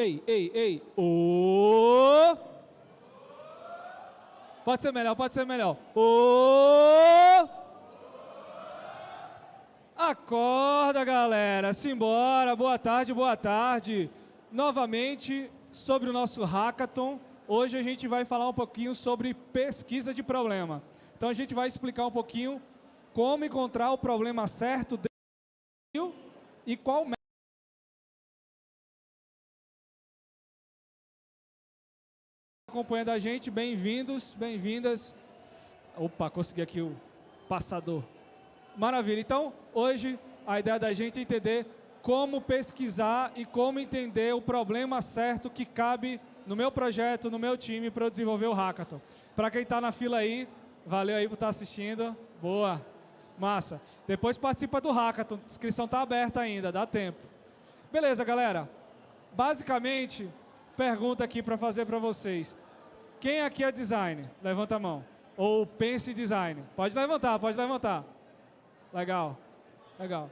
Ei. Ô! Pode ser melhor, pode ser melhor. Ô! Acorda, galera. Simbora. Boa tarde, boa tarde. Novamente, sobre o nosso hackathon. Hoje a gente vai falar um pouquinho sobre pesquisa de problema. Então a gente vai explicar um pouquinho como encontrar o problema certo e qual método. Acompanhando a gente, bem-vindos, bem-vindas. Opa, consegui aqui o passador. Maravilha. Então, hoje a ideia da gente é entender como pesquisar e como entender o problema certo que cabe no meu projeto, no meu time, para eu desenvolver o hackathon. Para quem está na fila aí, valeu aí por estar assistindo. Boa. Massa. Depois participa do hackathon. A inscrição está aberta ainda, dá tempo. Beleza, galera. Basicamente, pergunta aqui para fazer para vocês. Quem aqui é design? Levanta a mão. Ou pense em design. Pode levantar, pode levantar. Legal, legal.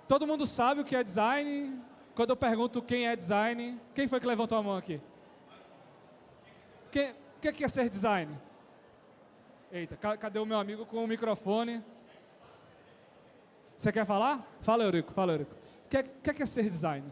Todo mundo sabe o que é design? Quando eu pergunto quem é design, quem foi que levantou a mão aqui? O que é ser design? Eita, cadê o meu amigo com o microfone? Você quer falar? Fala, Eurico, fala, Eurico. O que é ser design?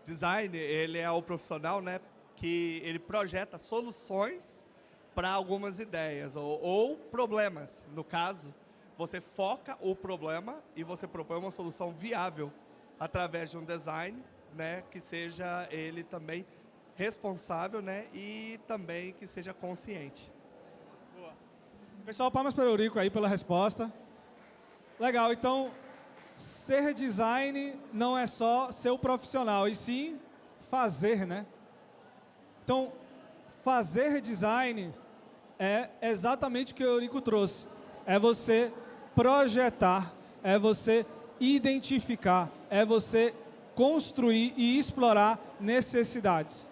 Design, ele é o profissional, né, que ele projeta soluções para algumas ideias ou problemas. No caso, você foca o problema e você propõe uma solução viável através de um design, né, que seja ele também responsável, né, e também que seja consciente. Boa. Pessoal, palmas para o Eurico aí pela resposta. Legal, então, ser design não é só ser o profissional, e sim fazer, né? Então, fazer design é exatamente o que o Eurico trouxe. É você projetar, é você identificar, é você construir e explorar necessidades.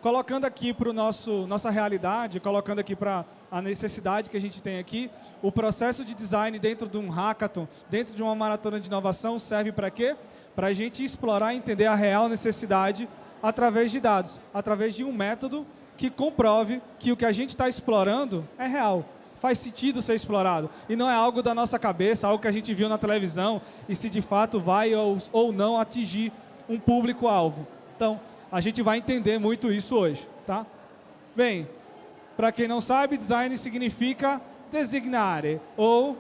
Colocando aqui para nossa realidade, colocando aqui para a necessidade que a gente tem aqui, o processo de design dentro de um hackathon, dentro de uma maratona de inovação, serve para quê? Para a gente explorar e entender a real necessidade através de dados, através de um método que comprove que o que a gente está explorando é real, faz sentido ser explorado, e não é algo da nossa cabeça, algo que a gente viu na televisão, e se de fato vai ou não atingir um público-alvo. Então, a gente vai entender muito isso hoje, tá? Bem, para quem não sabe, design significa designare, ou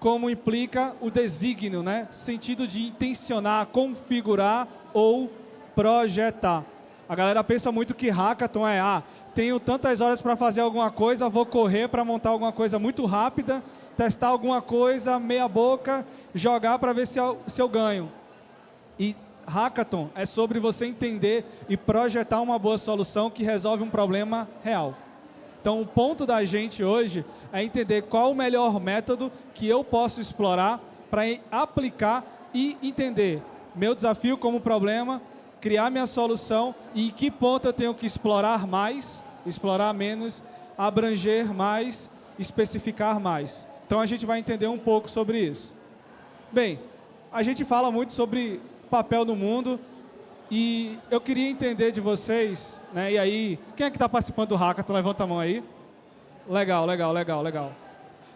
como implica o desígnio, né? Sentido de intencionar, configurar ou projetar. A galera pensa muito que hackathon é, tenho tantas horas para fazer alguma coisa, vou correr para montar alguma coisa muito rápida, testar alguma coisa, meia boca, jogar para ver se eu ganho. E hackathon é sobre você entender e projetar uma boa solução que resolve um problema real. Então, o ponto da gente hoje é entender qual o melhor método que eu posso explorar para aplicar e entender meu desafio como problema, criar minha solução e em que ponto eu tenho que explorar mais, explorar menos, abranger mais, especificar mais. Então, a gente vai entender um pouco sobre isso. Bem, a gente fala muito sobre papel no mundo e eu queria entender de vocês, né, e aí, quem é que está participando do hackathon? Levanta a mão aí. Legal.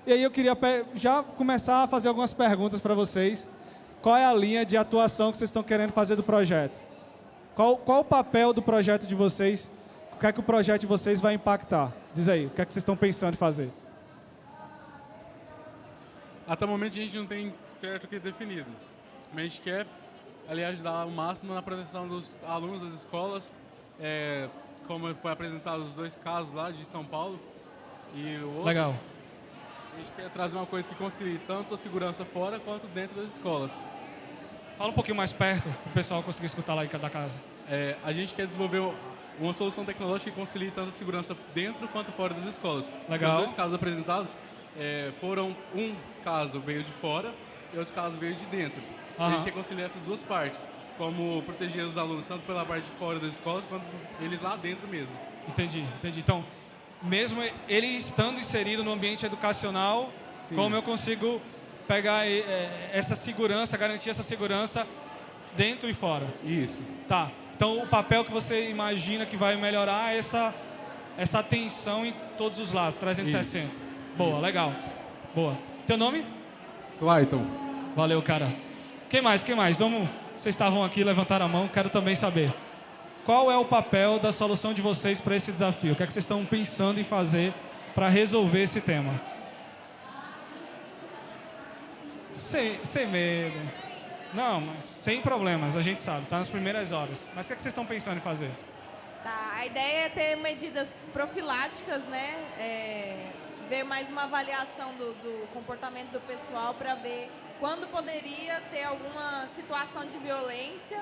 E aí eu queria já começar a fazer algumas perguntas para vocês. Qual é a linha de atuação que vocês estão querendo fazer do projeto? Qual o papel do projeto de vocês? O que é que o projeto de vocês vai impactar? Diz aí, o que é que vocês estão pensando em fazer? Até o momento a gente não tem certo o que definido. Mas a gente quer, aliás, ajudar o máximo na proteção dos alunos das escolas, como foi apresentado os dois casos lá de São Paulo e o outro. Legal. A gente quer trazer uma coisa que concilie tanto a segurança fora quanto dentro das escolas. Fala um pouquinho mais perto, para o pessoal conseguir escutar lá da casa. A gente quer desenvolver uma solução tecnológica que concilie tanto a segurança dentro quanto fora das escolas. Legal. Os dois casos apresentados foram, um caso veio de fora e outro caso veio de dentro. A gente quer conciliar essas duas partes, como proteger os alunos tanto pela parte de fora das escolas quanto eles lá dentro mesmo. Entendi. Então, mesmo ele estando inserido no ambiente educacional, sim, como eu consigo pegar essa segurança, garantir essa segurança dentro e fora. Isso. Tá. Então, o papel que você imagina que vai melhorar é essa atenção em todos os lados, 360. Isso. Boa, Isso. legal. Boa. Teu nome? Clayton. Valeu, cara. Quem mais? Vamos. Vocês estavam aqui, levantaram a mão, quero também saber. Qual é o papel da solução de vocês para esse desafio? O que é que vocês estão pensando em fazer para resolver esse tema? Sem medo. Não, mas sem problemas, a gente sabe, tá nas primeiras horas. Mas o que é que vocês estão pensando em fazer? Tá, a ideia é ter medidas profiláticas, né? Ver mais uma avaliação do comportamento do pessoal para ver quando poderia ter alguma situação de violência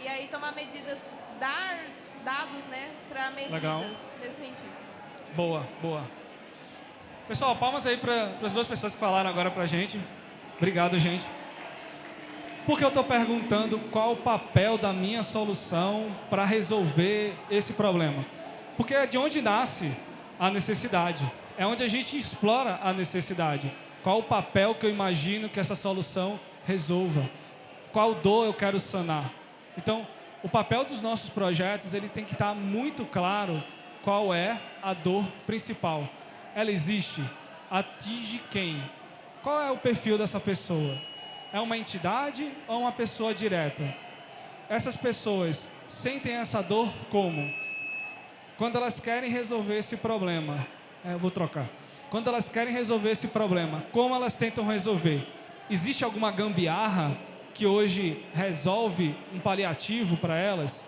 e aí tomar medidas, dar dados, né, para medidas Legal. nesse sentido. Boa, boa. Pessoal, palmas aí para as duas pessoas que falaram agora pra gente. Obrigado, gente. Por que eu estou perguntando qual o papel da minha solução para resolver esse problema? Porque é de onde nasce a necessidade. É onde a gente explora a necessidade. Qual o papel que eu imagino que essa solução resolva? Qual dor eu quero sanar? Então, o papel dos nossos projetos, ele tem que estar muito claro qual é a dor principal. Ela existe? Atinge quem? Qual é o perfil dessa pessoa? É uma entidade ou uma pessoa direta? Essas pessoas sentem essa dor como? Quando elas querem resolver esse problema. Eu vou trocar. Quando elas querem resolver esse problema, como elas tentam resolver? Existe alguma gambiarra que hoje resolve um paliativo para elas?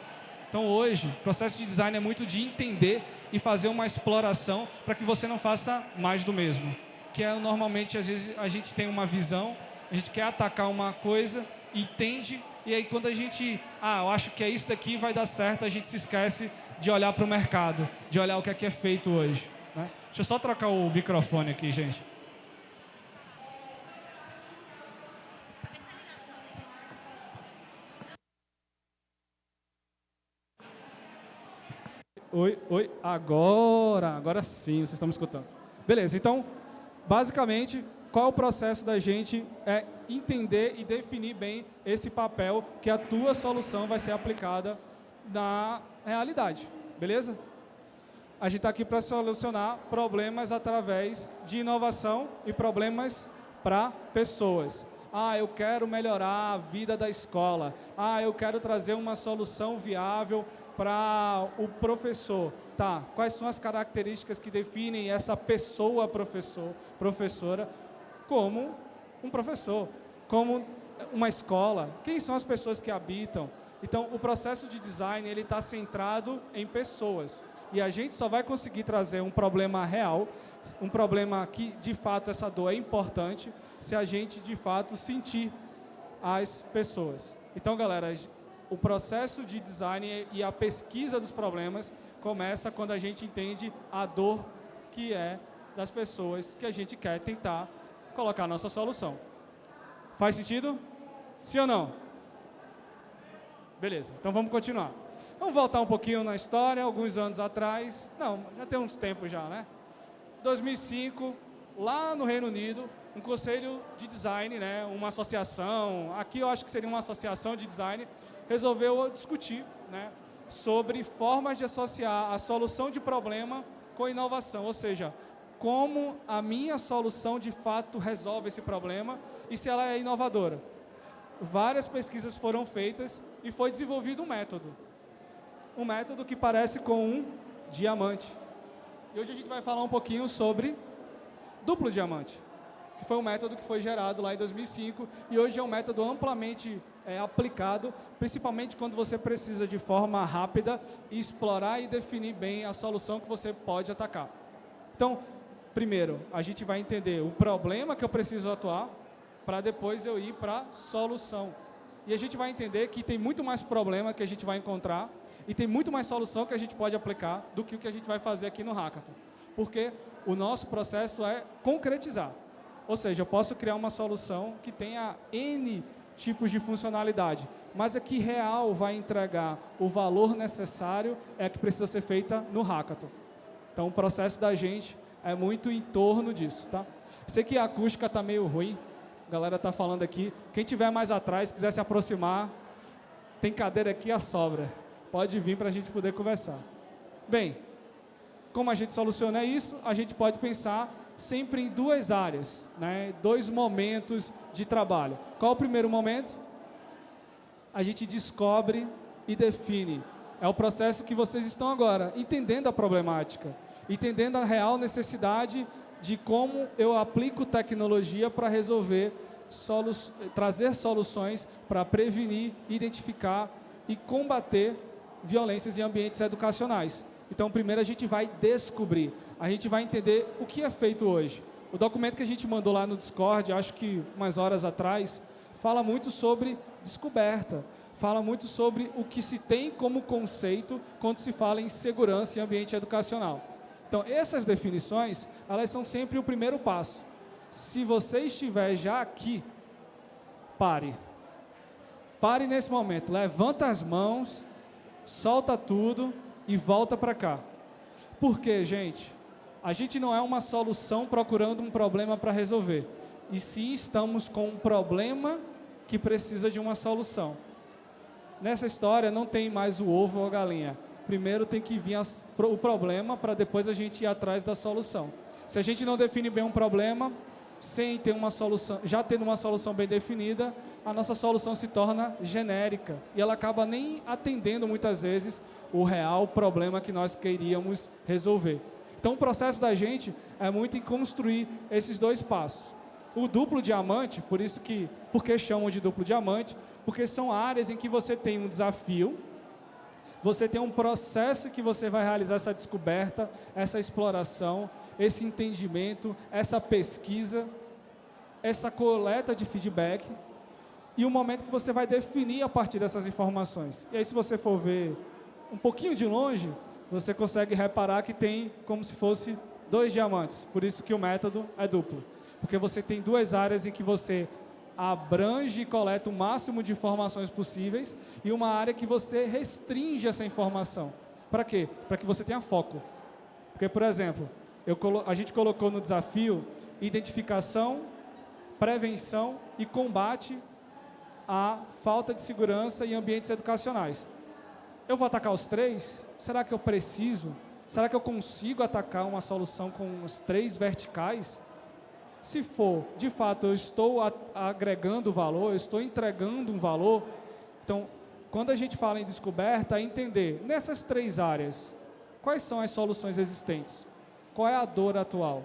Então hoje, o processo de design é muito de entender e fazer uma exploração para que você não faça mais do mesmo. Que é normalmente, às vezes, a gente tem uma visão, a gente quer atacar uma coisa, entende, e aí quando a gente, eu acho que é isso daqui, vai dar certo, a gente se esquece de olhar para o mercado, de olhar o que é feito hoje. Né? Deixa eu só trocar o microfone aqui, gente. Oi, agora sim, vocês estão me escutando. Beleza, então, basicamente, qual é o processo da gente entender e definir bem esse papel que a tua solução vai ser aplicada na realidade, beleza? A gente está aqui para solucionar problemas através de inovação e problemas para pessoas. Eu quero melhorar a vida da escola. Eu quero trazer uma solução viável para o professor. Tá, quais são as características que definem essa pessoa professora como um professor, como uma escola? Quem são as pessoas que habitam? Então, o processo de design, ele está centrado em pessoas. E a gente só vai conseguir trazer um problema real, um problema que, de fato, essa dor é importante, se a gente, de fato, sentir as pessoas. Então, galera, o processo de design e a pesquisa dos problemas começa quando a gente entende a dor que é das pessoas que a gente quer tentar colocar a nossa solução. Faz sentido? Sim ou não? Beleza, então vamos continuar. Vamos voltar um pouquinho na história, alguns anos atrás. Não, já tem uns tempos já, né? 2005, lá no Reino Unido, um conselho de design, né, uma associação, aqui eu acho que seria uma associação de design, resolveu discutir, né, sobre formas de associar a solução de problema com inovação, ou seja, como a minha solução de fato resolve esse problema e se ela é inovadora. Várias pesquisas foram feitas e foi desenvolvido um método que parece com um diamante. E hoje a gente vai falar um pouquinho sobre duplo diamante, que foi um método que foi gerado lá em 2005 e hoje é um método amplamente aplicado, principalmente quando você precisa de forma rápida explorar e definir bem a solução que você pode atacar. Então, primeiro, a gente vai entender o problema que eu preciso atuar, para depois eu ir para a solução. E a gente vai entender que tem muito mais problema que a gente vai encontrar e tem muito mais solução que a gente pode aplicar do que o que a gente vai fazer aqui no Hackathon. Porque o nosso processo é concretizar. Ou seja, eu posso criar uma solução que tenha N tipos de funcionalidade, mas a que real vai entregar o valor necessário é a que precisa ser feita no Hackathon. Então, o processo da gente é muito em torno disso, tá? Sei que a acústica está meio ruim, a galera está falando aqui. Quem tiver mais atrás, quiser se aproximar, Tem cadeira aqui à sobra. Pode vir para a gente poder conversar. Bem, como a gente soluciona isso, a gente pode pensar sempre em duas áreas, né? 2 momentos de trabalho. Qual o primeiro momento? A gente descobre e define. É o processo que vocês estão agora, entendendo a problemática, entendendo a real necessidade de como eu aplico tecnologia para resolver, trazer soluções para prevenir, identificar e combater violências em ambientes educacionais. Então, primeiro a gente vai descobrir, a gente vai entender o que é feito hoje. O documento que a gente mandou lá no Discord, acho que umas horas atrás, fala muito sobre descoberta, fala muito sobre o que se tem como conceito quando se fala em segurança em ambiente educacional. Então, essas definições, elas são sempre o primeiro passo. Se você estiver já aqui, pare. Pare nesse momento, levanta as mãos, solta tudo e volta para cá. Por quê, gente? A gente não é uma solução procurando um problema para resolver. E sim, estamos com um problema que precisa de uma solução. Nessa história não tem mais o ovo ou a galinha. Primeiro tem que vir o problema para depois a gente ir atrás da solução. Se a gente não define bem um problema, sem ter uma solução, já tendo uma solução bem definida, a nossa solução se torna genérica e ela acaba nem atendendo muitas vezes o real problema que nós queríamos resolver. Então o processo da gente é muito em construir esses 2 passos. O duplo diamante, por que chamam de duplo diamante? Porque são áreas em que você tem um desafio, você tem um processo que você vai realizar essa descoberta, essa exploração, esse entendimento, essa pesquisa, essa coleta de feedback, e o momento que você vai definir a partir dessas informações. E aí, se você for ver um pouquinho de longe, você consegue reparar que tem como se fosse 2 diamantes. Por isso que o método é duplo. Porque você tem 2 áreas em que você abrange e coleta o máximo de informações possíveis e uma área que você restringe essa informação. Para quê? Para que você tenha foco. Porque, por exemplo, a gente colocou no desafio identificação, prevenção e combate à falta de segurança em ambientes educacionais. Eu vou atacar os 3? Será que eu preciso? Será que eu consigo atacar uma solução com os 3 verticais? Se for, de fato, eu estou agregando valor, eu estou entregando um valor. Então, quando a gente fala em descoberta, é entender, nessas 3 áreas, quais são as soluções existentes? Qual é a dor atual?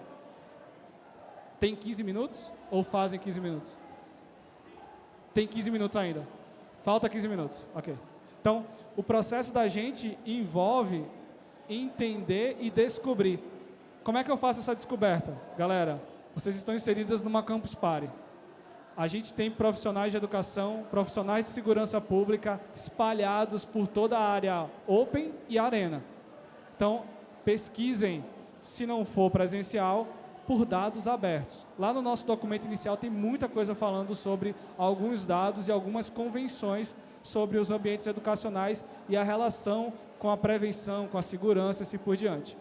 Tem 15 minutos ou fazem 15 minutos? Tem 15 minutos ainda. Falta 15 minutos. Ok. Então, o processo da gente envolve entender e descobrir. Como é que eu faço essa descoberta? Galera, vocês estão inseridas numa Campus Party. A gente tem profissionais de educação, profissionais de segurança pública espalhados por toda a área Open e Arena. Então, pesquisem, se não for presencial, por dados abertos. Lá no nosso documento inicial tem muita coisa falando sobre alguns dados e algumas convenções sobre os ambientes educacionais e a relação com a prevenção, com a segurança e assim por diante.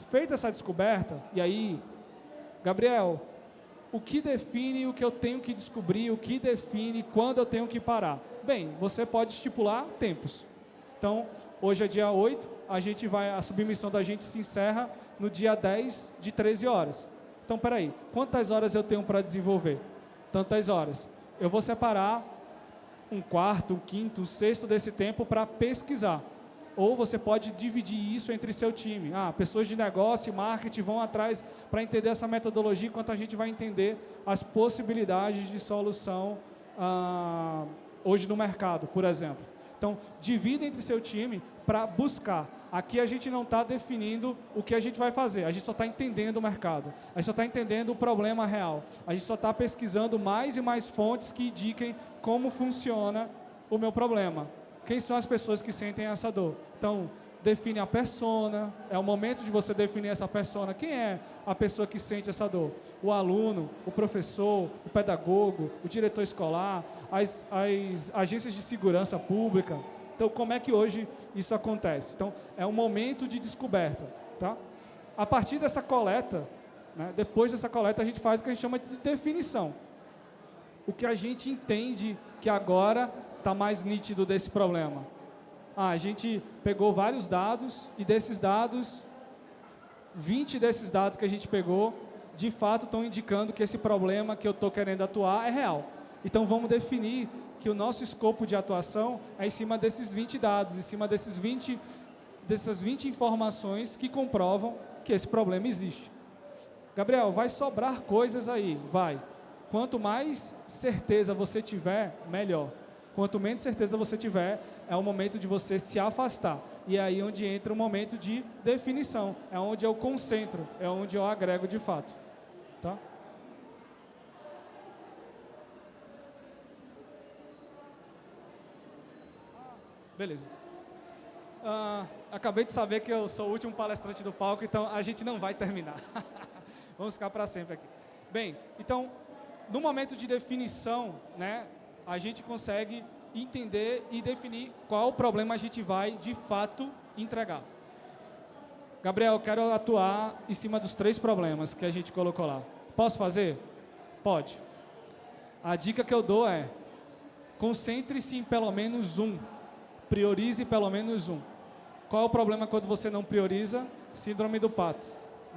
Feita essa descoberta, e aí, Gabriel, o que define o que eu tenho que descobrir, o que define quando eu tenho que parar? Bem, você pode estipular tempos. Então, hoje é dia 8, a submissão da gente se encerra no dia 10 de 13 horas. Então, peraí, quantas horas eu tenho para desenvolver? Tantas horas. Eu vou separar um quarto, um quinto, um sexto desse tempo para pesquisar. Ou você pode dividir isso entre seu time. Pessoas de negócio e marketing vão atrás para entender essa metodologia, enquanto a gente vai entender as possibilidades de solução hoje no mercado, por exemplo. Então, divida entre seu time para buscar. Aqui a gente não está definindo o que a gente vai fazer, a gente só está entendendo o mercado, a gente só está entendendo o problema real, a gente só está pesquisando mais e mais fontes que indiquem como funciona o meu problema. Quem são as pessoas que sentem essa dor? Então, define a persona, é o momento de você definir essa persona. Quem é a pessoa que sente essa dor? O aluno, o professor, o pedagogo, o diretor escolar, as agências de segurança pública. Então, como é que hoje isso acontece? Então, é um momento de descoberta. Tá? A partir dessa coleta, né, depois dessa coleta, a gente faz o que a gente chama de definição. O que a gente entende que agora tá mais nítido desse problema? A gente pegou vários dados e desses dados, 20 desses dados que a gente pegou, de fato estão indicando que esse problema que eu estou querendo atuar é real. Então vamos definir que o nosso escopo de atuação é em cima desses 20 dados, em cima dessas 20 informações que comprovam que esse problema existe. Gabriel, vai sobrar coisas aí? Vai. Quanto mais certeza você tiver, melhor. Quanto menos certeza você tiver, é o momento de você se afastar. E é aí onde entra o momento de definição. É onde eu concentro, é onde eu agrego de fato. Tá? Beleza. Acabei de saber que eu sou o último palestrante do palco, então a gente não vai terminar. Vamos ficar para sempre aqui. Bem, então, no momento de definição, né, a gente consegue entender e definir qual problema a gente vai, de fato, entregar. Gabriel, eu quero atuar em cima dos 3 problemas que a gente colocou lá. Posso fazer? Pode. A dica que eu dou é, concentre-se em pelo menos um. Priorize pelo menos um. Qual é o problema quando você não prioriza? Síndrome do pato.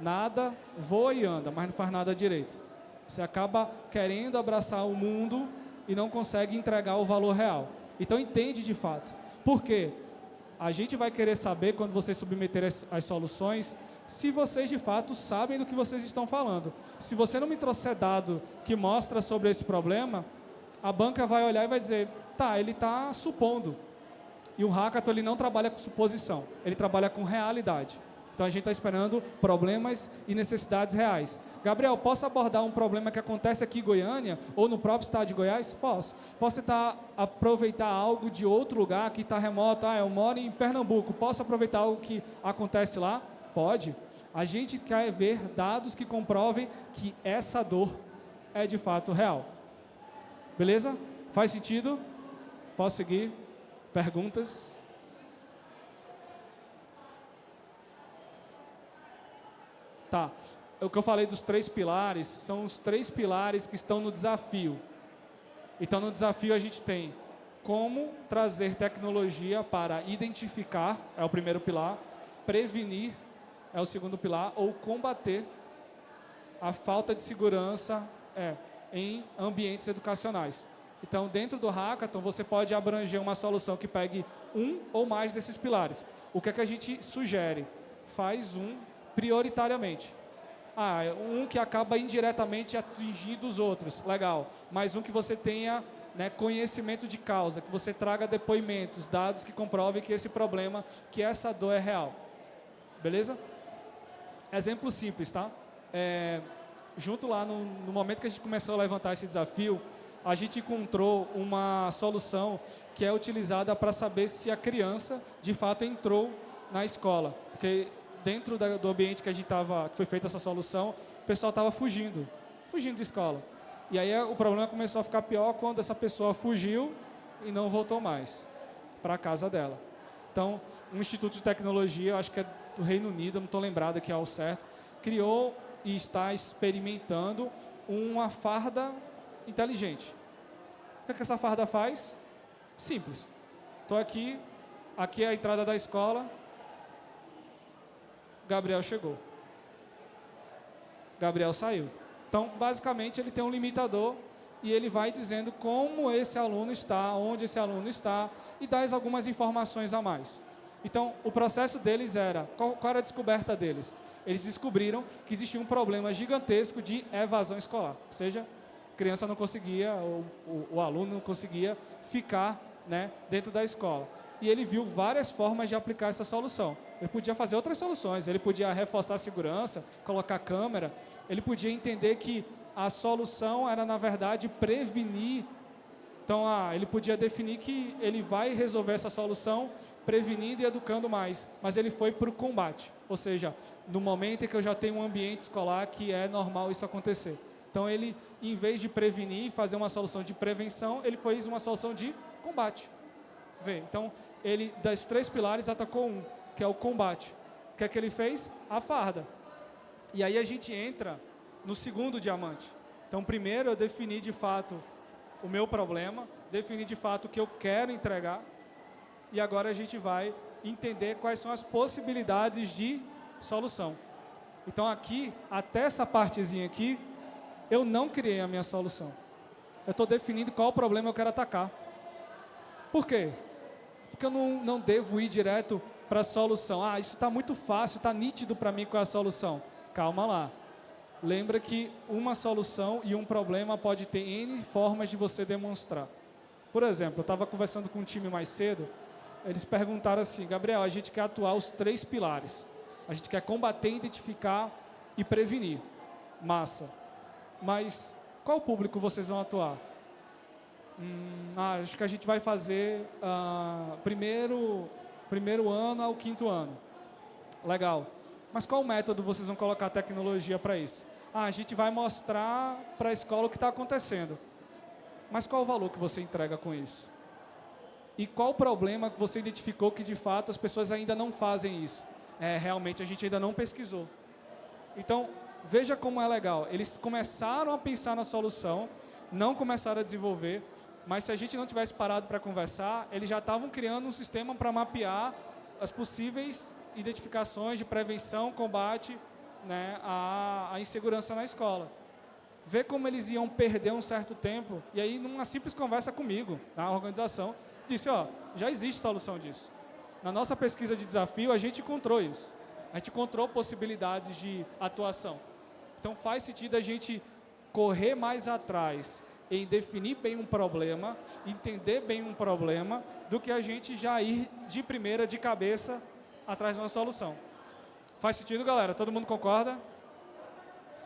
Nada voa e anda, mas não faz nada direito. Você acaba querendo abraçar o mundo e não consegue entregar o valor real. Então entende de fato. Por quê? A gente vai querer saber, quando vocês submeterem as soluções, se vocês de fato sabem do que vocês estão falando. Se você não me trouxer dado que mostra sobre esse problema, a banca vai olhar e vai dizer, tá, ele está supondo. E o hackathon ele não trabalha com suposição, ele trabalha com realidade. Então a gente está esperando problemas e necessidades reais. Gabriel, posso abordar um problema que acontece aqui em Goiânia ou no próprio estado de Goiás? Posso. Posso tentar aproveitar algo de outro lugar que está remoto? Eu moro em Pernambuco, posso aproveitar algo que acontece lá? Pode. A gente quer ver dados que comprovem que essa dor é de fato real. Beleza? Faz sentido? Posso seguir? Perguntas? Tá. O que eu falei dos 3 pilares, são os 3 pilares que estão no desafio. Então, no desafio a gente tem como trazer tecnologia para identificar, é o primeiro pilar, prevenir, é o segundo pilar, ou combater a falta de segurança em ambientes educacionais. Então, dentro do hackathon, você pode abranger uma solução que pegue um ou mais desses pilares. O que é que a gente sugere? Faz um prioritariamente. Um que acaba indiretamente atingindo os outros, legal. Mas um que você tenha, né, conhecimento de causa, que você traga depoimentos, dados que comprovem que esse problema, que essa dor é real. Beleza? Exemplo simples, tá? Junto lá no momento que a gente começou a levantar esse desafio, a gente encontrou uma solução que é utilizada para saber se a criança, de fato, entrou na escola. Porque dentro do ambiente que que foi feita essa solução, o pessoal estava fugindo da escola. E aí o problema começou a ficar pior quando essa pessoa fugiu e não voltou mais para a casa dela. Então, um instituto de tecnologia, acho que é do Reino Unido, não estou lembrado aqui ao certo, criou e está experimentando uma farda inteligente. O que essa farda faz? Simples. Estou aqui é a entrada da escola, Gabriel chegou. Gabriel saiu. Então, basicamente, ele tem um limitador e ele vai dizendo como esse aluno está, onde esse aluno está e dá algumas informações a mais. Então, o processo deles era, qual era a descoberta deles? Eles descobriram que existia um problema gigantesco de evasão escolar. Ou seja, a criança não conseguia, o aluno não conseguia ficar, né, dentro da escola. E ele viu várias formas de aplicar essa solução. Ele podia fazer outras soluções, ele podia reforçar a segurança, colocar câmera, ele podia entender que a solução era, na verdade, prevenir. Então, ele podia definir que ele vai resolver essa solução prevenindo e educando mais, mas ele foi para o combate. Ou seja, no momento em que eu já tenho um ambiente escolar que é normal isso acontecer. Então, ele, em vez de prevenir e fazer uma solução de prevenção, ele fez uma solução de combate. Então, ele, das 3 pilares, atacou um, que é o combate. O que é que ele fez? A farda. E aí a gente entra no segundo diamante. Então, primeiro eu defini, de fato, o meu problema, definir de fato o que eu quero entregar, e agora a gente vai entender quais são as possibilidades de solução. Então aqui, até essa partezinha aqui, eu não criei a minha solução. Eu estou definindo qual problema eu quero atacar. Por quê? Porque eu não devo ir direto para a solução. Ah, isso está muito fácil, está nítido para mim qual é a solução. Calma lá. Lembra que uma solução e um problema pode ter N formas de você demonstrar. Por exemplo, eu estava conversando com um time mais cedo, eles perguntaram assim, Gabriel, a gente quer atuar os 3 pilares. A gente quer combater, identificar e prevenir. Massa. Mas qual público vocês vão atuar? Acho que a gente vai fazer primeiro ano ao 5º ano. Legal. Mas qual método vocês vão colocar tecnologia para isso? A gente vai mostrar para a escola o que está acontecendo. Mas qual o valor que você entrega com isso? E qual o problema que você identificou que, de fato, as pessoas ainda não fazem isso? Realmente, a gente ainda não pesquisou. Então, veja como é legal. Eles começaram a pensar na solução, não começaram a desenvolver, mas se a gente não tivesse parado para conversar, eles já estavam criando um sistema para mapear as possíveis identificações de prevenção, combate, né, à insegurança na escola. Ver como eles iam perder um certo tempo, e aí numa simples conversa comigo, na organização, disse, já existe solução disso. Na nossa pesquisa de desafio, a gente encontrou isso. A gente encontrou possibilidades de atuação. Então faz sentido a gente correr mais atrás em definir bem um problema, entender bem um problema, do que a gente já ir de primeira, de cabeça, atrás de uma solução. Faz sentido, galera? Todo mundo concorda?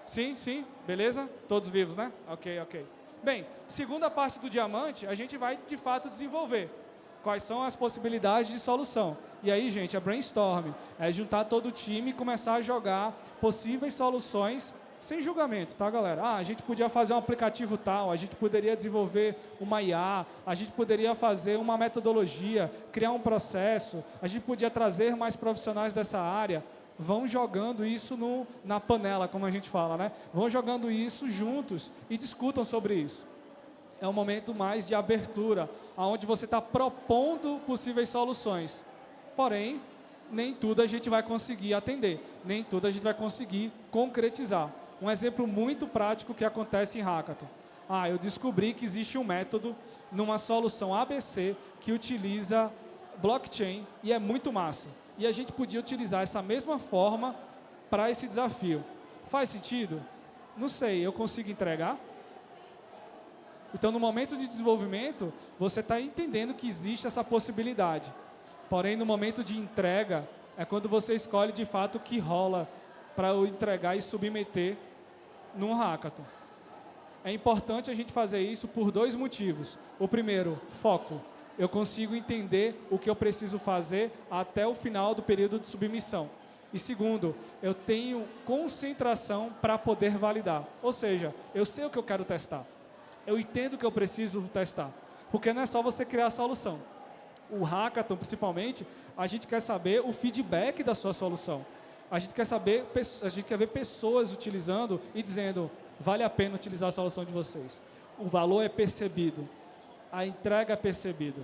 Sim, sim, beleza? Todos vivos, né? Ok. Bem, segunda parte do diamante, a gente vai, de fato, desenvolver. Quais são as possibilidades de solução? E aí, gente, é brainstorm, é juntar todo o time e começar a jogar possíveis soluções sem julgamento, tá, galera? A gente podia fazer um aplicativo tal, a gente poderia desenvolver uma IA, a gente poderia fazer uma metodologia, criar um processo, a gente podia trazer mais profissionais dessa área. Vão jogando isso na panela, como a gente fala, né? Vão jogando isso juntos e discutam sobre isso. É um momento mais de abertura, onde você está propondo possíveis soluções. Porém, nem tudo a gente vai conseguir atender, nem tudo a gente vai conseguir concretizar. Um exemplo muito prático que acontece em Hackathon. Eu descobri que existe um método numa solução ABC que utiliza blockchain e é muito massa. E a gente podia utilizar essa mesma forma para esse desafio. Faz sentido? Não sei, eu consigo entregar? Então, no momento de desenvolvimento, você está entendendo que existe essa possibilidade. Porém, no momento de entrega, é quando você escolhe de fato o que rola para eu entregar e submeter num hackathon. É importante a gente fazer isso por 2 motivos. O primeiro, foco. Eu consigo entender o que eu preciso fazer até o final do período de submissão. E segundo, eu tenho concentração para poder validar. Ou seja, eu sei o que eu quero testar. Eu entendo o que eu preciso testar. Porque não é só você criar a solução. O hackathon, principalmente, a gente quer saber o feedback da sua solução. A gente quer ver pessoas utilizando e dizendo, vale a pena utilizar a solução de vocês. O valor é percebido. A entrega é percebida.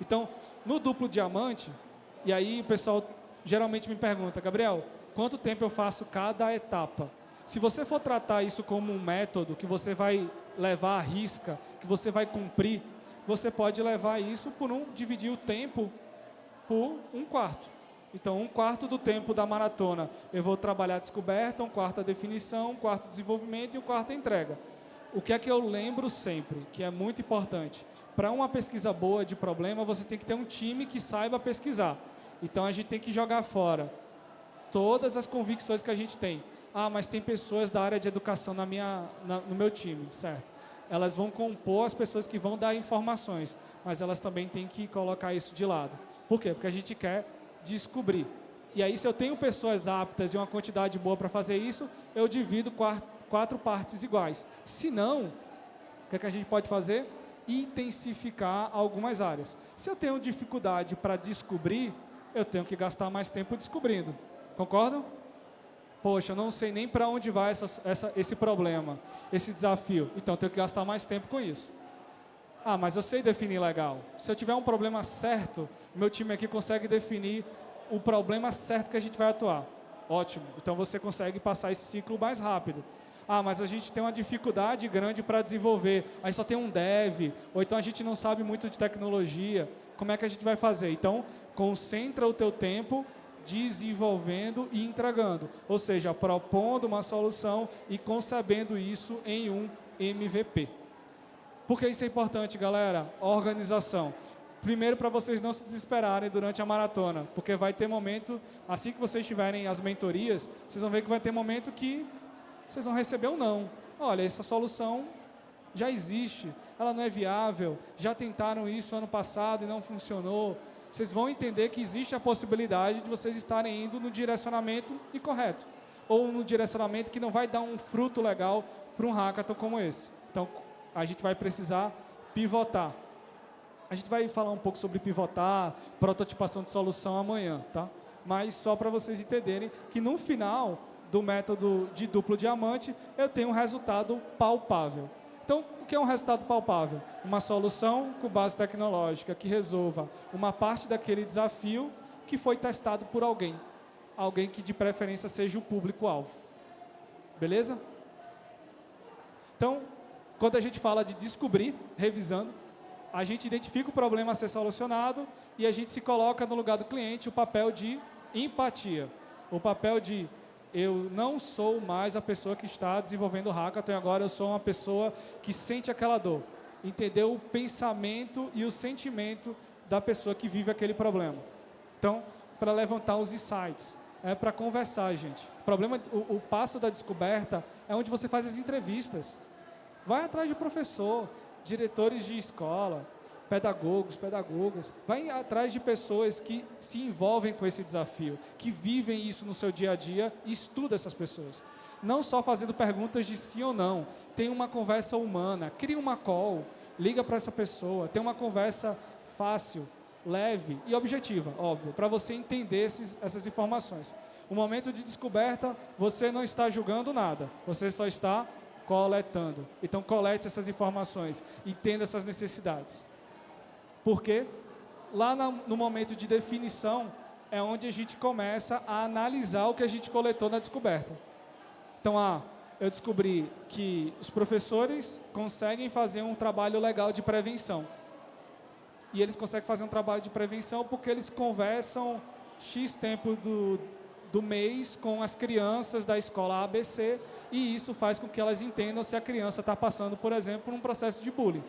Então, no duplo diamante, e aí o pessoal geralmente me pergunta, Gabriel, quanto tempo eu faço cada etapa? Se você for tratar isso como um método que você vai levar à risca, que você vai cumprir, você pode levar isso dividir o tempo por 1/4. Então, 1/4 do tempo da maratona eu vou trabalhar a descoberta, 1/4 a definição, 1/4 desenvolvimento e 1/4 a entrega. O que é que eu lembro sempre, que é muito importante? Para uma pesquisa boa de problema, você tem que ter um time que saiba pesquisar. Então, a gente tem que jogar fora todas as convicções que a gente tem. Mas tem pessoas da área de educação no meu time, certo? Elas vão compor as pessoas que vão dar informações, mas elas também têm que colocar isso de lado. Por quê? Porque a gente quer descobrir. E aí, se eu tenho pessoas aptas e uma quantidade boa para fazer isso, eu divido 4 partes iguais. Se não, o que é que a gente pode fazer? Intensificar algumas áreas. Se eu tenho dificuldade para descobrir, eu tenho que gastar mais tempo descobrindo. Concordam? Poxa, eu não sei nem para onde vai esse problema, esse desafio. Então, eu tenho que gastar mais tempo com isso. Ah, mas eu sei definir legal. Se eu tiver um problema certo, meu time aqui consegue definir o problema certo que a gente vai atuar. Ótimo. Então você consegue passar esse ciclo mais rápido. Ah, mas a gente tem uma dificuldade grande para desenvolver. Aí só tem um dev, ou então a gente não sabe muito de tecnologia. Como é que a gente vai fazer? Então, concentra o teu tempo desenvolvendo e entregando. Ou seja, propondo uma solução e concebendo isso em um MVP. Por que isso é importante, galera? Organização. Primeiro, para vocês não se desesperarem durante a maratona, porque vai ter momento, assim que vocês tiverem as mentorias, vocês vão ver que vai ter momento que vocês vão receber um não. Olha, essa solução já existe, ela não é viável, já tentaram isso ano passado e não funcionou. Vocês vão entender que existe a possibilidade de vocês estarem indo no direcionamento incorreto, ou no direcionamento que não vai dar um fruto legal para um hackathon como esse. Então, a gente vai precisar pivotar. A gente vai falar um pouco sobre pivotar, prototipação de solução amanhã, tá? Mas só para vocês entenderem que no final do método de duplo diamante, eu tenho um resultado palpável. Então, o que é um resultado palpável? Uma solução com base tecnológica que resolva uma parte daquele desafio que foi testado por alguém. Alguém que de preferência seja o público-alvo. Beleza? Então, quando a gente fala de descobrir, revisando, a gente identifica o problema a ser solucionado e a gente se coloca no lugar do cliente o papel de empatia. O papel de eu não sou mais a pessoa que está desenvolvendo o hackathon, agora eu sou uma pessoa que sente aquela dor. Entender o pensamento e o sentimento da pessoa que vive aquele problema. Então, para levantar os insights, para conversar, gente. O passo da descoberta é onde você faz as entrevistas. Vai atrás de professor, diretores de escola, pedagogos, pedagogas. Vai atrás de pessoas que se envolvem com esse desafio, que vivem isso no seu dia a dia e estuda essas pessoas. Não só fazendo perguntas de sim ou não. Tem uma conversa humana, cria uma call, liga para essa pessoa, tem uma conversa fácil, leve e objetiva, óbvio, para você entender essas informações. O momento de descoberta, você não está julgando nada, você só está coletando. Então, colete essas informações, entenda essas necessidades. Porque lá no momento de definição é onde a gente começa a analisar o que a gente coletou na descoberta. Então, eu descobri que os professores conseguem fazer um trabalho legal de prevenção. E eles conseguem fazer um trabalho de prevenção porque eles conversam X tempo do mês com as crianças da escola ABC e isso faz com que elas entendam se a criança está passando, por exemplo, por um processo de bullying.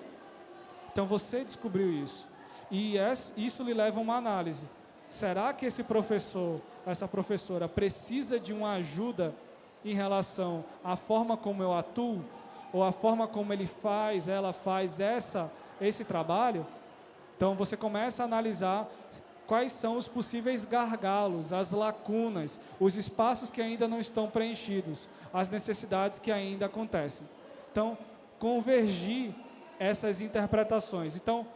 Então, você descobriu isso. E isso lhe leva a uma análise. Será que esse professor, essa professora, precisa de uma ajuda em relação à forma como eu atuo? Ou a forma como ela faz esse trabalho? Então, você começa a analisar quais são os possíveis gargalos, as lacunas, os espaços que ainda não estão preenchidos, as necessidades que ainda acontecem. Então, convergir essas interpretações. Então,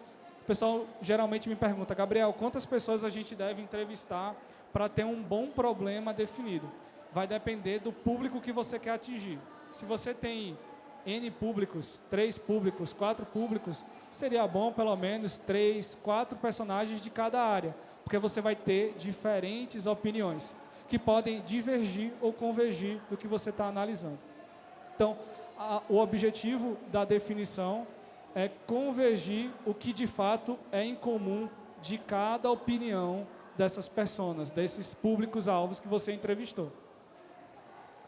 o pessoal geralmente me pergunta, Gabriel, quantas pessoas a gente deve entrevistar para ter um bom problema definido? Vai depender do público que você quer atingir. Se você tem N públicos, 3 públicos, 4 públicos, seria bom pelo menos 3, 4 personagens de cada área, porque você vai ter diferentes opiniões, que podem divergir ou convergir do que você está analisando. Então, o objetivo da definição é convergir o que de fato é em comum de cada opinião dessas personas, desses públicos-alvos que você entrevistou.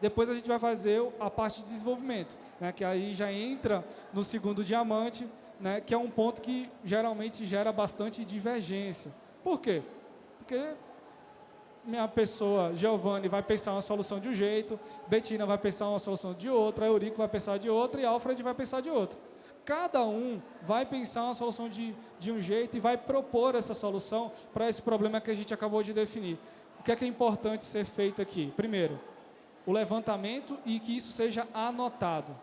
Depois a gente vai fazer a parte de desenvolvimento, né, que aí já entra no segundo diamante, né, que é um ponto que geralmente gera bastante divergência. Por quê? Porque minha pessoa, Giovanni, vai pensar uma solução de um jeito, Betina vai pensar uma solução de outra, Eurico vai pensar de outra e Alfred vai pensar de outra. Cada um vai pensar uma solução de um jeito e vai propor essa solução para esse problema que a gente acabou de definir. O que é importante ser feito aqui? Primeiro, o levantamento e que isso seja anotado.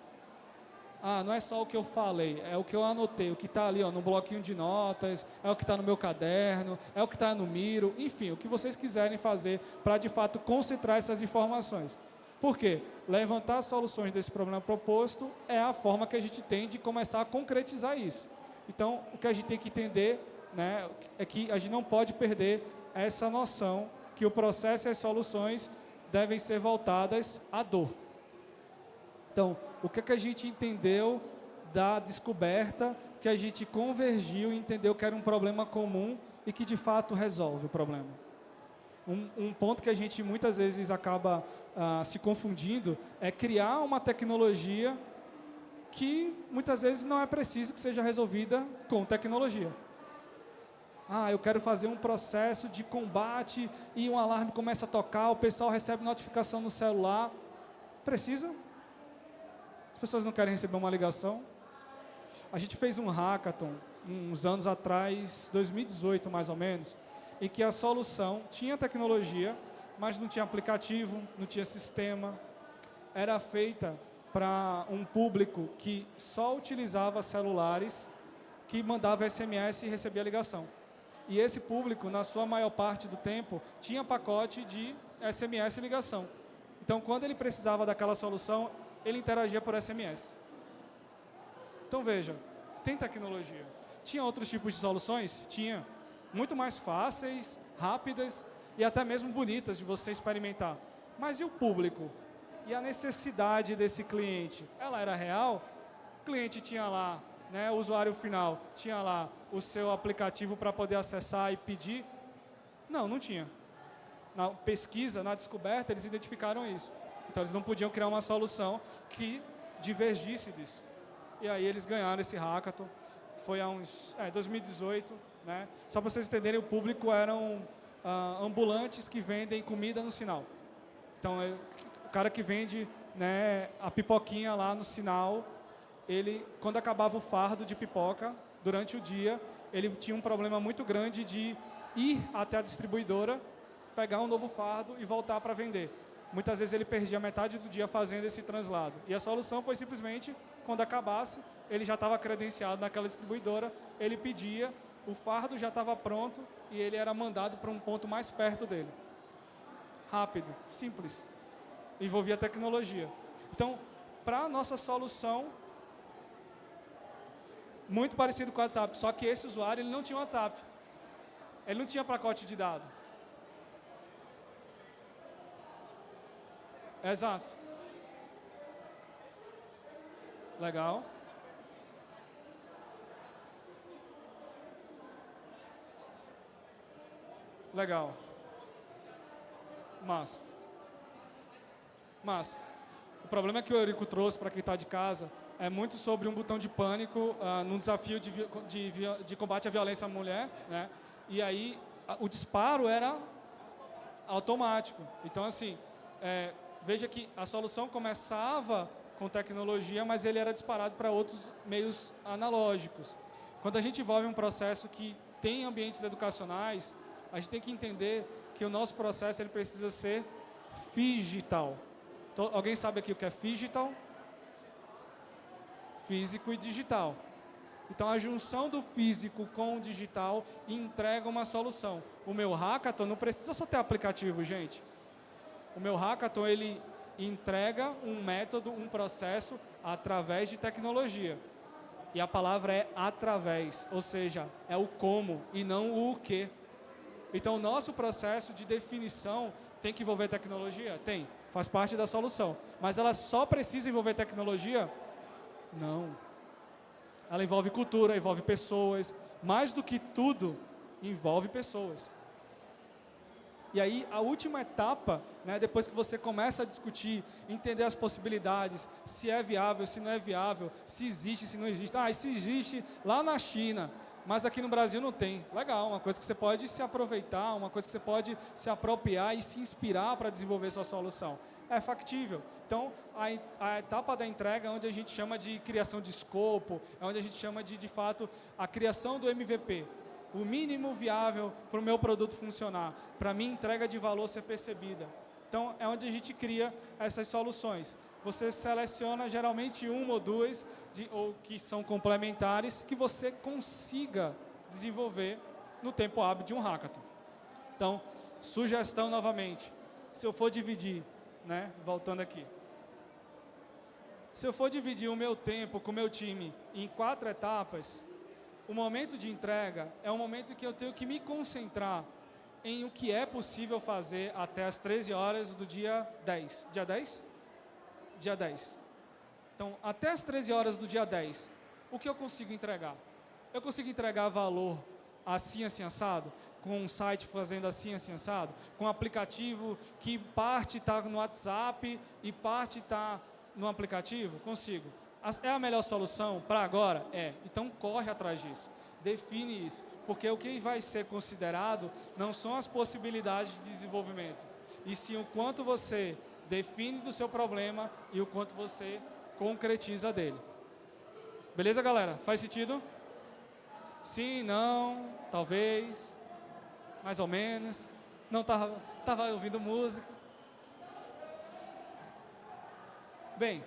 Não é só o que eu falei, é o que eu anotei, o que está ali no bloquinho de notas, é o que está no meu caderno, é o que está no Miro, enfim, o que vocês quiserem fazer para, de fato, concentrar essas informações. Por quê? Levantar soluções desse problema proposto é a forma que a gente tem de começar a concretizar isso. Então, o que a gente tem que entender, né, é que a gente não pode perder essa noção que o processo e as soluções devem ser voltadas à dor. Então, o que a gente entendeu da descoberta, que a gente convergiu e entendeu que era um problema comum e que de fato resolve o problema. Um ponto que a gente muitas vezes acaba se confundindo é criar uma tecnologia que muitas vezes não é preciso que seja resolvida com tecnologia. Eu quero fazer um processo de combate e um alarme começa a tocar, o pessoal recebe notificação no celular. Precisa? As pessoas não querem receber uma ligação? A gente fez um hackathon uns anos atrás, 2018 mais ou menos, em que a solução tinha tecnologia, mas não tinha aplicativo, não tinha sistema. Era feita para um público que só utilizava celulares, que mandava SMS e recebia ligação. E esse público, na sua maior parte do tempo, tinha pacote de SMS e ligação. Então, quando ele precisava daquela solução, ele interagia por SMS. Então, veja, tem tecnologia. Tinha outros tipos de soluções? Tinha. Muito mais fáceis, rápidas e até mesmo bonitas de você experimentar. Mas e o público? E a necessidade desse cliente? Ela era real? O cliente tinha lá, né, o usuário final, tinha lá o seu aplicativo para poder acessar e pedir? Não, não tinha. Na pesquisa, na descoberta, eles identificaram isso. Então, eles não podiam criar uma solução que divergisse disso. E aí eles ganharam esse hackathon. Foi há uns 2018, né? Só para vocês entenderem, o público eram ambulantes que vendem comida no sinal. Então, o cara que vende, né, a pipoquinha lá no sinal, ele, quando acabava o fardo de pipoca, durante o dia, ele tinha um problema muito grande de ir até a distribuidora, pegar um novo fardo e voltar para vender. Muitas vezes ele perdia metade do dia fazendo esse translado. E a solução foi simplesmente, quando acabasse, ele já estava credenciado naquela distribuidora, ele pedia, o fardo já estava pronto e ele era mandado para um ponto mais perto dele. Rápido, simples. Envolvia tecnologia. Então, para a nossa solução, muito parecido com o WhatsApp, só que esse usuário ele não tinha WhatsApp. Ele não tinha pacote de dados. Exato. Legal. Legal. Massa. O problema que o Eurico trouxe para quem está de casa é muito sobre um botão de pânico num desafio de combate à violência à mulher, né? E aí o disparo era automático. Então, assim, veja que a solução começava com tecnologia, mas ele era disparado para outros meios analógicos. Quando a gente envolve um processo que tem ambientes educacionais, a gente tem que entender que o nosso processo ele precisa ser digital. Então, alguém sabe aqui o que é digital? Físico e digital. Então, a junção do físico com o digital entrega uma solução. O meu hackathon não precisa só ter aplicativo, gente. O meu hackathon, ele entrega um método, um processo através de tecnologia. E a palavra é através, ou seja, é o como e não o que. Então, o nosso processo de definição tem que envolver tecnologia? Tem, faz parte da solução. Mas ela só precisa envolver tecnologia? Não. Ela envolve cultura, envolve pessoas. Mais do que tudo, envolve pessoas. E aí, a última etapa, né, depois que você começa a discutir, entender as possibilidades, se é viável, se não é viável, se existe, se não existe. Isso existe lá na China, mas aqui no Brasil não tem. Legal, uma coisa que você pode se aproveitar, uma coisa que você pode se apropriar e se inspirar para desenvolver sua solução. É factível. Então, a etapa da entrega é onde a gente chama de criação de escopo, é onde a gente chama de fato, a criação do MVP. O mínimo viável para o meu produto funcionar, para a minha entrega de valor ser percebida. Então, é onde a gente cria essas soluções. Você seleciona geralmente uma ou duas, ou que são complementares, que você consiga desenvolver no tempo hábil de um hackathon. Então, sugestão novamente, se eu for dividir, né, voltando aqui, se eu for dividir o meu tempo com o meu time em 4 etapas, O momento de entrega é um momento que eu tenho que me concentrar em o que é possível fazer até as 13 horas do dia 10. Dia 10? Dia 10. Então, até as 13 horas do dia 10, o que eu consigo entregar? Eu consigo entregar valor assim, assim, assado? Com um site fazendo assim, assim, assado? Com um aplicativo que parte está no WhatsApp e parte está no aplicativo? Consigo. É a melhor solução para agora? É. Então, corre atrás disso. Define isso. Porque o que vai ser considerado não são as possibilidades de desenvolvimento, e sim o quanto você define do seu problema e o quanto você concretiza dele. Beleza, galera? Faz sentido? Sim, não, talvez, mais ou menos. Não tava ouvindo música. Bem,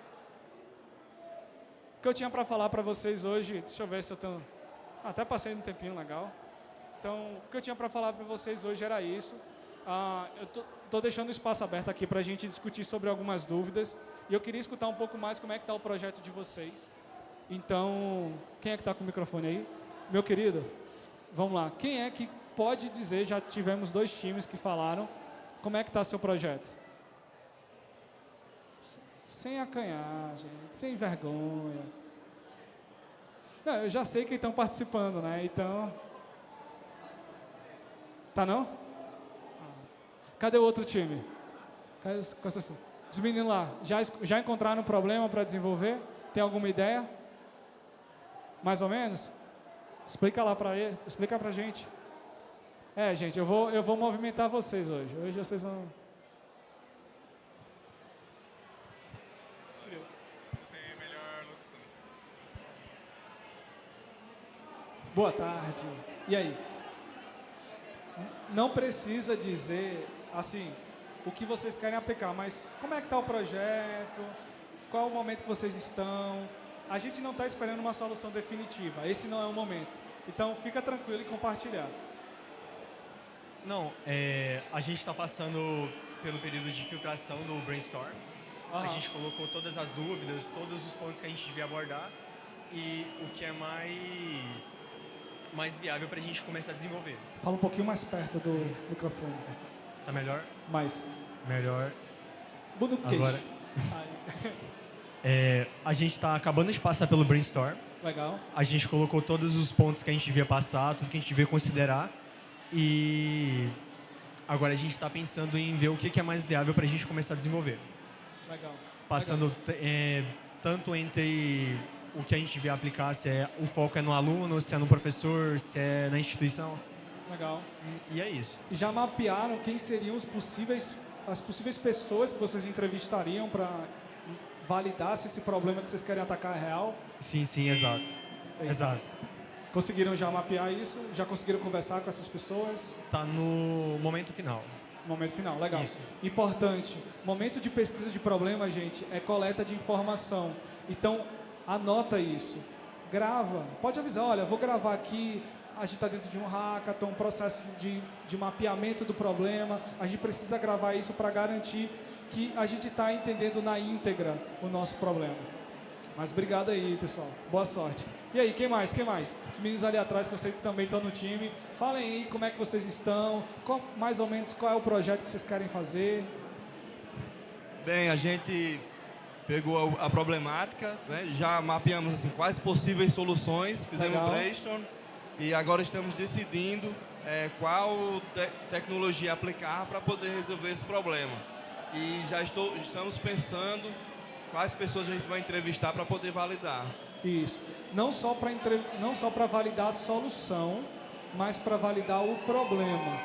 o que eu tinha para falar para vocês hoje, deixa eu ver se eu tenho... Até passei um tempinho legal. Então, o que eu tinha para falar para vocês hoje era isso. Eu tô deixando o espaço aberto aqui para a gente discutir sobre algumas dúvidas. E eu queria escutar um pouco mais como é que está o projeto de vocês. Então, quem é que está com o microfone aí? Meu querido, vamos lá. Quem é que pode dizer, já tivemos 2 times que falaram, como é que está seu projeto? Sem acanhar, gente, sem vergonha. Não, eu já sei que estão participando, né? Então... Tá não? Cadê o outro time? Cadê os meninos lá? Já encontraram um problema para desenvolver? Tem alguma ideia? Mais ou menos? Explica lá para ele, explica pra gente. Gente, eu vou movimentar vocês hoje. Hoje vocês vão... Tem melhor locução. Boa tarde. E aí? Não precisa dizer, assim, o que vocês querem aplicar, mas como é que está o projeto? Qual é o momento que vocês estão? A gente não está esperando uma solução definitiva. Esse não é o momento. Então, fica tranquilo e compartilhar. Não, a gente está passando pelo período de filtração do brainstorm. A gente colocou todas as dúvidas, todos os pontos que a gente devia abordar e o que é mais viável para a gente começar a desenvolver. Fala um pouquinho mais perto do microfone. Tá melhor? Mais. Melhor. Budo queixo. Agora. A gente está acabando de passar pelo brainstorm. Legal. A gente colocou todos os pontos que a gente devia passar, tudo que a gente devia considerar. E agora a gente está pensando em ver o que é mais viável para a gente começar a desenvolver. Legal. Passando tanto entre o que a gente devia aplicar, se o foco é no aluno, se é no professor, se é na instituição. Legal. E é isso. Já mapearam quem seriam as possíveis pessoas que vocês entrevistariam para validar se esse problema que vocês querem atacar é real? Sim, exato. Exato. Conseguiram já mapear isso? Já conseguiram conversar com essas pessoas? Tá no momento final. Momento final, legal. Isso. Importante, momento de pesquisa de problema, gente, é coleta de informação. Então, anota isso. Grava. Pode avisar, olha, vou gravar aqui, a gente está dentro de um hackathon, um processo de mapeamento do problema, a gente precisa gravar isso para garantir que a gente está entendendo na íntegra o nosso problema. Mas obrigado aí, pessoal. Boa sorte. E aí, quem mais? Os meninos ali atrás, que eu sei que também estão no time. Falem aí como é que vocês estão, mais ou menos qual é o projeto que vocês querem fazer. Bem, a gente pegou a problemática, né? Já mapeamos assim, quais possíveis soluções, fizemos um brainstorm e agora estamos decidindo qual tecnologia aplicar para poder resolver esse problema. E já estamos pensando quais pessoas a gente vai entrevistar para poder validar. Isso. Não só para validar a solução, mas para validar o problema.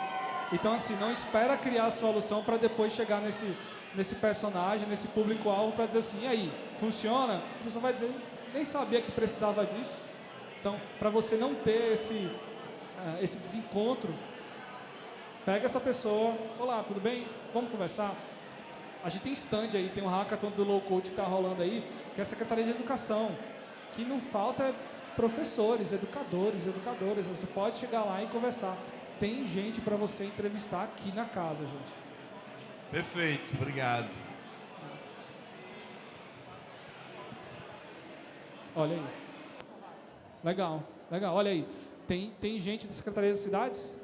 Então, assim, não espera criar a solução para depois chegar nesse personagem, nesse público-alvo, para dizer assim, e aí, funciona? A pessoa vai dizer, nem sabia que precisava disso. Então, para você não ter esse desencontro, pega essa pessoa, olá, tudo bem? Vamos conversar? A gente tem stand aí, tem um hackathon do Low Code que está rolando aí, que é a Secretaria de Educação. Que não falta professores, educadoras. Você pode chegar lá e conversar. Tem gente para você entrevistar aqui na casa, gente. Perfeito, obrigado. Olha aí. Legal. Legal, olha aí. Tem gente da Secretaria das Cidades?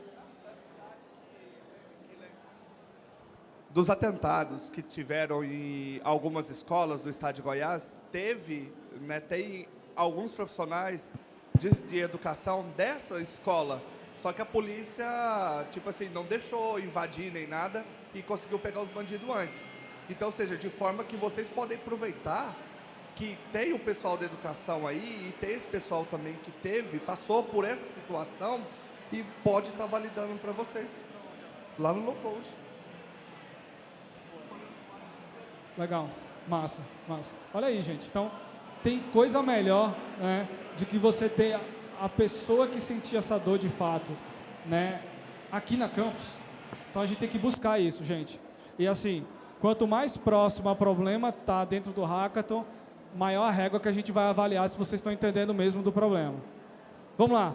Dos atentados que tiveram em algumas escolas do estado de Goiás, tem alguns profissionais de educação dessa escola, só que a polícia, tipo assim, não deixou invadir nem nada e conseguiu pegar os bandidos antes. Então, ou seja, de forma que vocês podem aproveitar que tem o pessoal da educação aí e tem esse pessoal também que passou por essa situação e pode estar validando para vocês lá no low code. Legal, massa. Olha aí, gente. Então, tem coisa melhor, né, de que você ter a pessoa que sentia essa dor de fato, né, aqui na campus. Então, a gente tem que buscar isso, gente. E assim, quanto mais próximo ao problema está dentro do hackathon, maior a régua que a gente vai avaliar se vocês estão entendendo mesmo do problema. Vamos lá.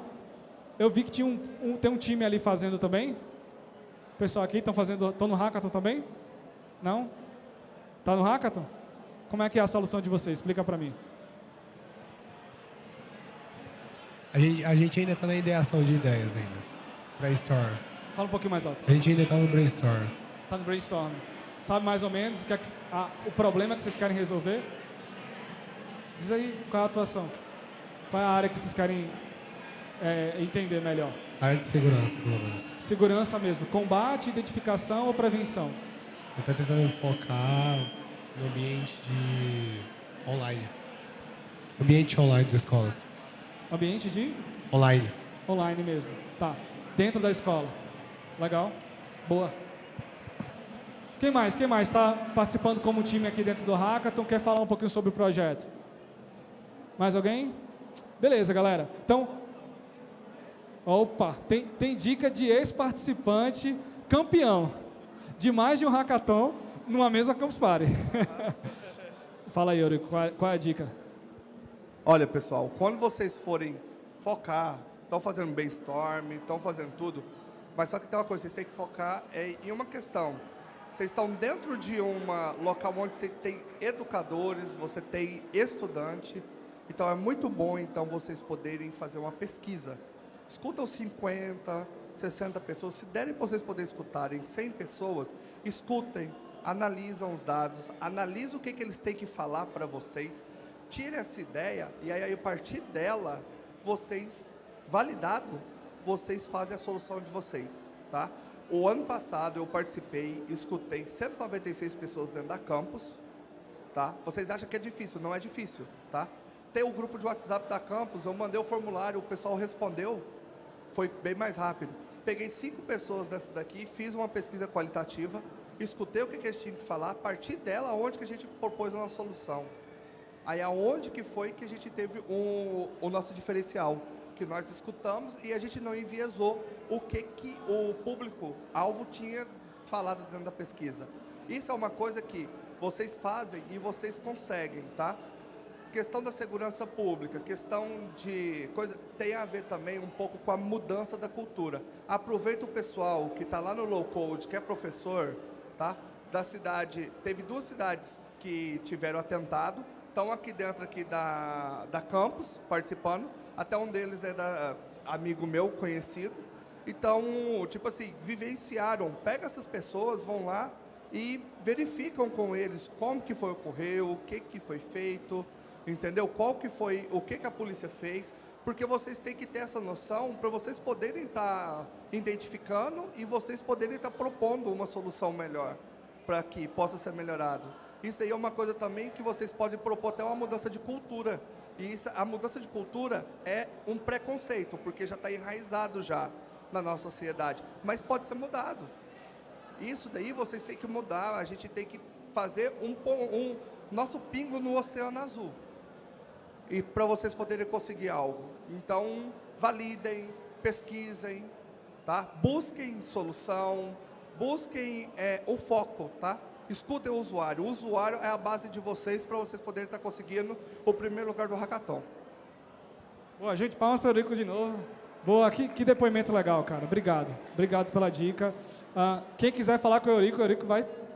Eu vi que tem um time ali fazendo também. O pessoal aqui estão no hackathon também? Não? Está no hackathon? Como é que é a solução de vocês? Explica para mim. A gente ainda está na ideação de ideias ainda. Brainstorm. Fala um pouquinho mais alto. A gente ainda está no brainstorm. Está no brainstorm. Sabe mais ou menos o problema que vocês querem resolver? Diz aí qual é a atuação. Qual é a área que vocês querem entender melhor? Área de segurança, pelo menos. Segurança mesmo. Combate, identificação ou prevenção? Eu estou tentando focar no ambiente online. Ambiente online de escolas. Ambiente de? Online. Online mesmo. Tá. Dentro da escola. Legal. Boa. Quem mais está participando como time aqui dentro do Hackathon? Quer falar um pouquinho sobre o projeto? Mais alguém? Beleza, galera. Então, opa, tem dica de ex-participante campeão de mais de um hackathon numa mesma Campus Party. Fala aí, Eurico, qual é a dica? Olha, pessoal, quando vocês forem focar, estão fazendo brainstorm, estão fazendo tudo, mas só que tem uma coisa, vocês têm que focar em uma questão. Vocês estão dentro de um local onde você tem educadores, você tem estudante, então é muito bom então vocês poderem fazer uma pesquisa. Escutam 50, 60 pessoas, se derem para vocês poderem escutarem 100 pessoas, escutem, analisam os dados, analisem o que eles têm que falar para vocês, tirem essa ideia e aí a partir dela, vocês, validado, vocês fazem a solução de vocês, tá? O ano passado eu participei, escutei 196 pessoas dentro da campus, tá? Vocês acham que é difícil? Não é difícil, tá? Tem o grupo de WhatsApp da campus, eu mandei o formulário, o pessoal respondeu, foi bem mais rápido. Peguei 5 pessoas dessas daqui, fiz uma pesquisa qualitativa, escutei o que eles tinham que falar, a partir dela, onde que a gente propôs uma solução. Aí aonde que foi que a gente teve o nosso diferencial, que nós escutamos e a gente não enviesou o que o público-alvo tinha falado dentro da pesquisa. Isso é uma coisa que vocês fazem e vocês conseguem, tá? Questão da segurança pública, questão de coisa, tem a ver também um pouco com a mudança da cultura. Aproveita o pessoal que está lá no low code, que é professor, tá? Da cidade, teve 2 cidades que tiveram atentado, estão aqui dentro da campus, participando, até um deles é amigo meu, conhecido. Então, tipo assim, vivenciaram, pega essas pessoas, vão lá e verificam com eles como que ocorreu, o que foi feito, entendeu? O que a polícia fez, porque vocês têm que ter essa noção para vocês poderem estar identificando e vocês poderem estar propondo uma solução melhor para que possa ser melhorado. Isso aí é uma coisa também que vocês podem propor até uma mudança de cultura. E a mudança de cultura é um preconceito, porque já está enraizado já na nossa sociedade. Mas pode ser mudado. Isso daí vocês têm que mudar, a gente tem que fazer nosso pingo no oceano azul. E para vocês poderem conseguir algo. Então, validem, pesquisem, tá? Busquem solução, busquem o foco, tá? Escutem o usuário. O usuário é a base de vocês para vocês poderem estar conseguindo o primeiro lugar do hackathon. Boa, gente, palmas para o Eurico de novo. Boa, que depoimento legal, cara. Obrigado pela dica. Quem quiser falar com o Eurico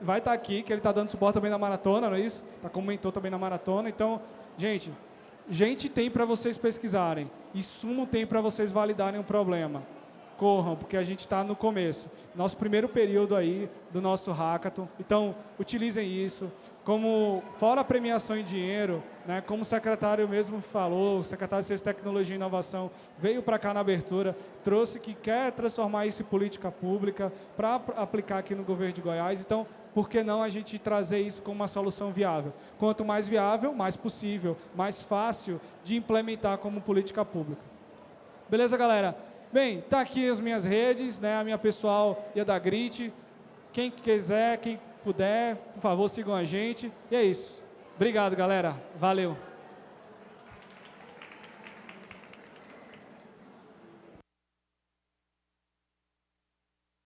vai estar aqui, que ele está dando suporte também na maratona, não é isso? Comentou também na maratona. Então, gente, gente tem para vocês pesquisarem, insumo tem para vocês validarem um problema. Corram, porque a gente está no começo. Nosso primeiro período aí do nosso hackathon. Então, utilizem isso. Como, fora a premiação em dinheiro, né, como o secretário mesmo falou, o secretário de Ciência, Tecnologia e Inovação veio para cá na abertura, trouxe que quer transformar isso em política pública para aplicar aqui no governo de Goiás. Então, por que não a gente trazer isso como uma solução viável? Quanto mais viável, mais possível, mais fácil de implementar como política pública. Beleza, galera? Bem, tá aqui as minhas redes, né, a minha pessoal e a da Grit. Quem quiser, quem puder, por favor, sigam a gente. E é isso. Obrigado, galera. Valeu.